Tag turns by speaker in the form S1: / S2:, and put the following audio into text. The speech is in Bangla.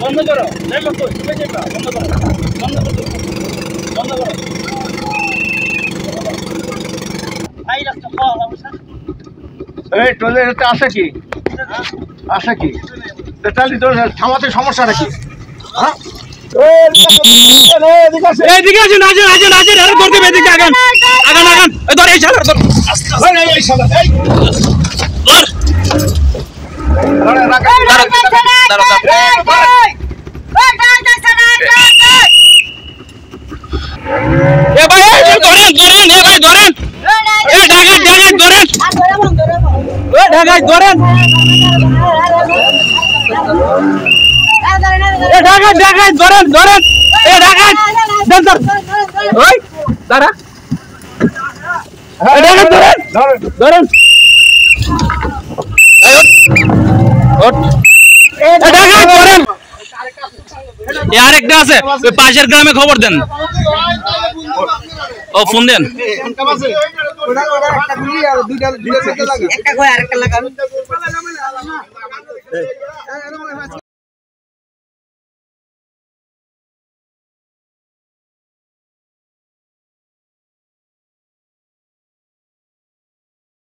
S1: বন্ধ করো বন্ধ করো বন্ধ করো বন্ধ করো ভাই রাস্তা কল অবস্থা
S2: এই টোলে এটা আসে কি আসে কি তাহলে তো থামাতে সমস্যা নাকি হ্যাঁ
S1: এইদিকে আসেন আসেন আসেন আসেন আরে করতে এদিকে আগান আগান আগান এই ধর এই শালা ধর
S2: এই শালা এই
S1: ধর
S2: আরে রাখা
S1: এ ভাই ধরেন ধরেন এ ভাই ধরেন এ ঢাকায় ঢাকায় ধরেন এ ঢাকায় ধরেন এ ঢাকায় ঢাকায় ধরেন ধরেন এ ঢাকায় দেন ধর ওই দাঁড়া এ ঢাকায় ধরেন ধরেন ওঠ এ ঢাকায় ধরেন এ আরেকটা আছে ওই পাশের গ্রামে খবর দেন ও ফোন দেন
S3: একটা কয় আরেকটা লাগান